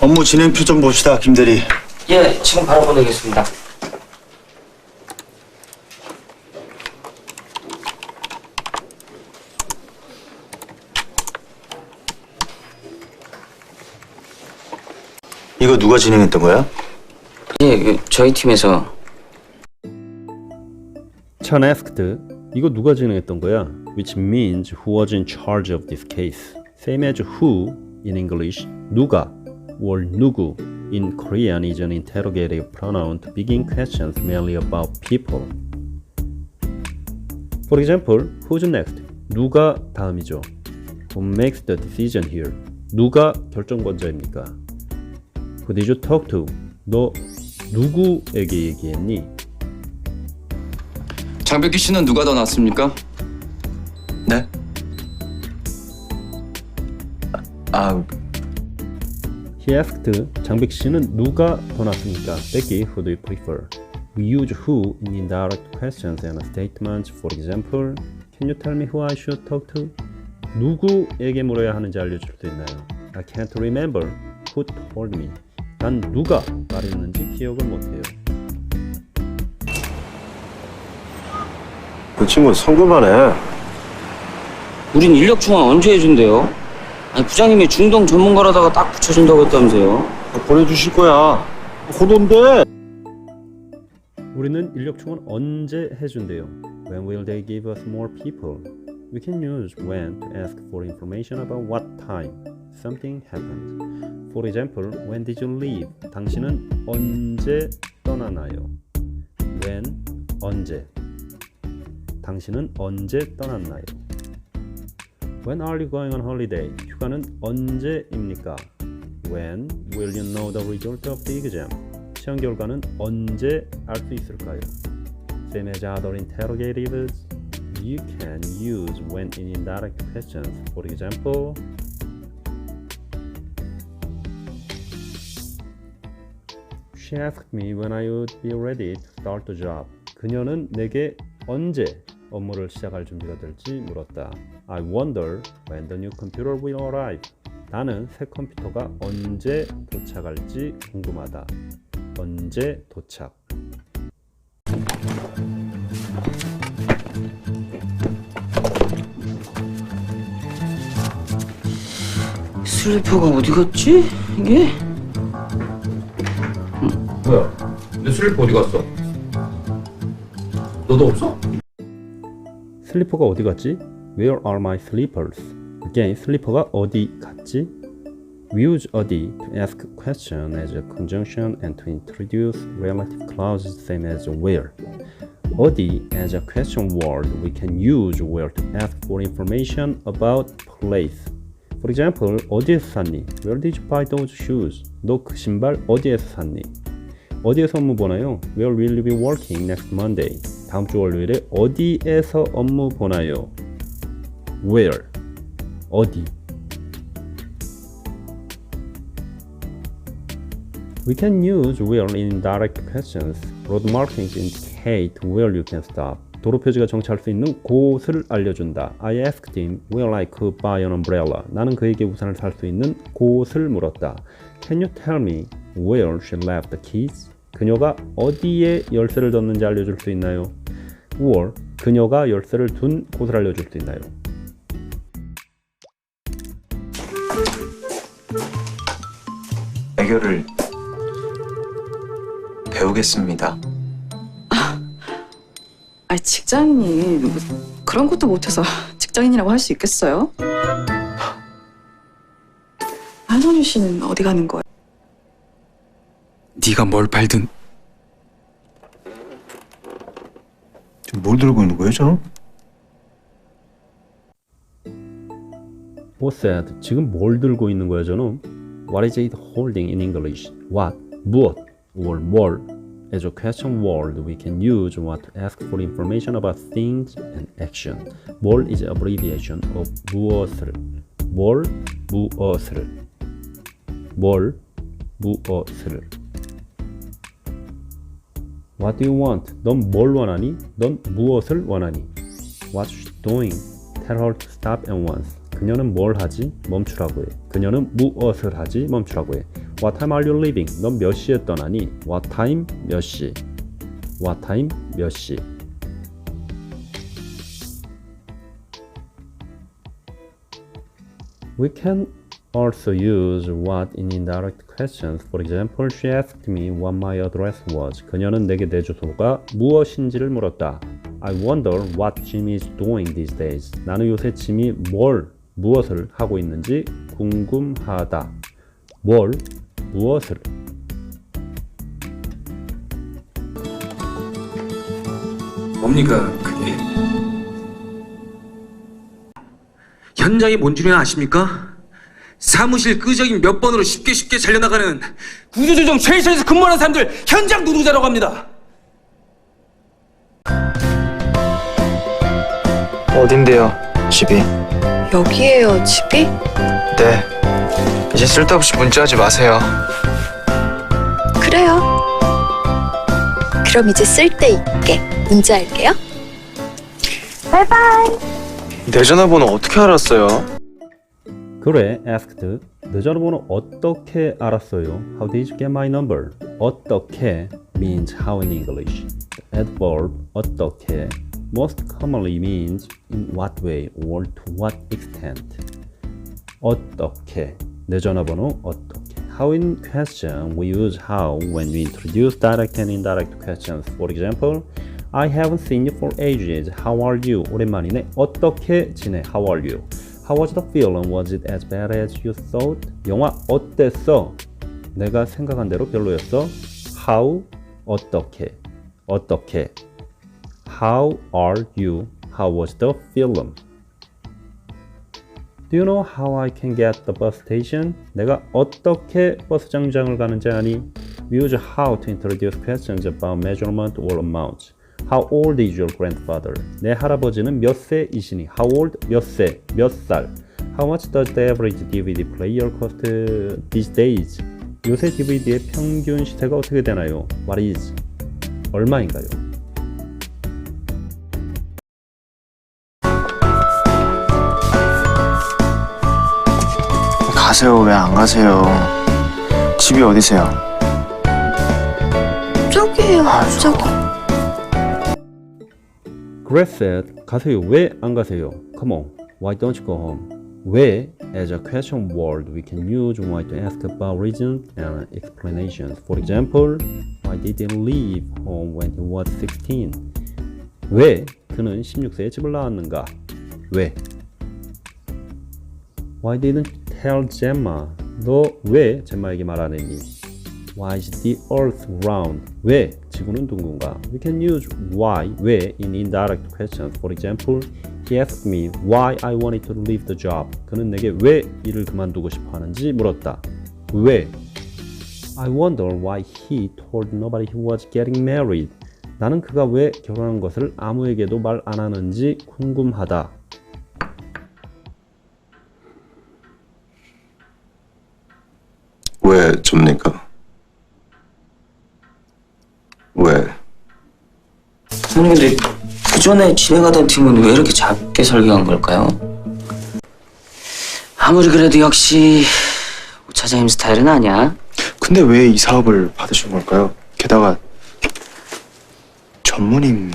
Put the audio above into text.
업무 진행표 좀 봅시다, 김 대리. 예, 지금 바로 보내겠습니다. 이거 누가 진행했던 거야? 예, 저희 팀에서. Chan asked, 이거 누가 진행했던 거야? Which means who was in charge of this case. Same as who in English, 누가 or 누구 in Korean is an interrogative pronoun to begin questions mainly about people. For example, who's next? 누가 다음이죠? Who makes the decision here? 누가 결정권자입니까? Who did you talk to? 너 누구에게 얘기했니? 장백기 씨는 누가 더 낫습니까? 네? He asked, 장백 씨는 누가 더 낫습니까? Becky, who do you prefer? We use who in indirect questions and statements. For example, can you tell me who I should talk to? 누구에게 물어야 하는지 알려줄 수 있나요? I can't remember who told me. 난 누가 말했는지 기억을 못해요. 그 친구 성급하네. 우린 인력 충원 언제 해준대요? 아니, 부장님이 중동 전문가라다가 딱 붙여준다고 했다면서요? 보내주실 거야. 호돈데. 우리는 인력 충원 언제 해준대요? When will they give us more people? We can use when to ask for information about what time something happened. For example, when did you leave? 당신은 언제 떠나나요? When, 언제. 당신은 언제 떠났나요? When are you going on holiday? 휴가는 언제입니까? When will you know the result of the exam? 시험 결과는 언제 알 수 있을까요? Same as other interrogatives, you can use when in indirect questions. For example, she asked me when I would be ready to start the job. 그녀는 내게 언제 업무를 시작할 준비가 될지 물었다. I wonder when the new computer will arrive. 나는 새 컴퓨터가 언제 도착할지 궁금하다. 언제 도착. 슬리퍼가 어디 갔지? 이게? 뭐야? 내 슬리퍼 어디 갔어? 너도 없어? 슬리퍼가 어디 갔지? Where are my slippers? Again, 슬리퍼가 어디 갔지? We use 어디 to ask a question as a conjunction and to introduce relative clauses same as where. 어디 as a question word, we can use where to ask for information about place. For example, 어디에서 샀니? Where did you buy those shoes? 너 그 신발 어디에서 샀니? 어디에서 업무 보나요? Where will you be working next Monday? 다음 주 월요일에 어디에서 업무 보나요? Where? 어디? We can use where in indirect questions. Road markings indicate where you can stop. 도로 표지가 정차할 수 있는 곳을 알려준다. I asked him where I could buy an umbrella. 나는 그에게 우산을 살 수 있는 곳을 물었다. Can you tell me where she left the keys? 그녀가 어디에 열쇠를 뒀는지 알려줄 수 있나요? or 그녀가 열쇠를 둔 곳을 알려줄 수 있나요? 애교를 배우겠습니다. 직장인이 뭐 그런 것도 못해서 직장인이라고 할 수 있겠어요? 한선유 씨는 어디 가는 거예요? 네가 뭘 팔든. 지금 뭘 들고 있는 거예요, 저는? Both said, 지금 뭘 들고 있는 거야 저는? What is it holding in English? What, 무엇, or 뭘 as a question word we can use what to ask for information about things and action. 뭘 is abbreviation of 무엇을. 뭘, 무엇을. 뭘, 무엇을. What do you want? 넌 뭘 원하니? 넌 무엇을 원하니? What's she doing? Tell her to stop at once. 그녀는 뭘 하지? 멈추라고 해. 그녀는 무엇을 하지? 멈추라고 해. What time are you leaving? 넌 몇 시에 떠나니? What time? 몇 시? What time? 몇 시? We can also use what in indirect questions. For example, she asked me what my address was. 그녀는 내게 내 주소가 무엇인지를 물었다. I wonder what Jim is doing these days. 나는 요새 짐이 무엇을 하고 있는지 궁금하다. 무엇을. 뭡니까 그게? 현장이 뭔 줄이나 아십니까? 사무실 끄적임 몇 번으로 쉽게 잘려나가는 구조조정 최일선에서 근무하는 사람들 현장 노동자라고 합니다. 어딘데요, 집이? 여기에요, 집이? 네. 이제 쓸데없이 문자하지 마세요. 그래요. 그럼 이제 쓸데있게 문자할게요. 바이바이. 내 전화번호 어떻게 알았어요? 그래, asked. 내 전화번호 어떻게 알았어요? How did you get my number? 어떻게 means how in English. The adverb 어떻게 most commonly means in what way or to what extent. 어떻게 내 전화번호 어떻게. How in question we use how when we introduce direct and indirect questions. For example, I haven't seen you for ages. How are you? 오랜만이네. 어떻게 지내? How are you? How was the film? Was it as bad as you thought? 영화 어땠어? 내가 생각한 대로 별로였어? How? 어떻게? How are you? How was the film? Do you know how I can get the bus station? 내가 어떻게 버스 정류장을 가는지 아니? We use how to introduce questions about measurement or amount. How old is your grandfather? 내 할아버지는 몇 세이시니? How old? 몇 세? 몇 살? How much does the average DVD player cost these days? 요새 DVD의 평균 시세가 어떻게 되나요? What is? 얼마인가요? 가세요, 왜 안 가세요? 집이 어디세요? 저기요, 저기. Grace said, 가세요. 왜 안 가세요? Come on, why don't you go home? 왜 as a question word we can use why to ask about reasons and explanations. For example, why did he leave home when he was 16? 왜 그는 16세에 집을 나왔는가? 왜? Why didn't you tell Gemma? 너 왜 젬마에게 말 안 했니? Why is the earth round? 왜 지구는 둥근가? We can use why, 왜 in indirect questions. For example, he asked me why I wanted to leave the job. 그는 내게 왜 일을 그만두고 싶어 하는지 물었다. 왜? I wonder why he told nobody he was getting married. 나는 그가 왜 결혼한 것을 아무에게도 말 안 하는지 궁금하다. 왜 접니까? 왜? 아니 근데 그 전에 진행하던 팀은 왜 이렇게 작게 설계한 걸까요? 아무리 그래도 역시 오 차장님 스타일은 아니야. 근데 왜 이 사업을 받으신 걸까요? 게다가 전무님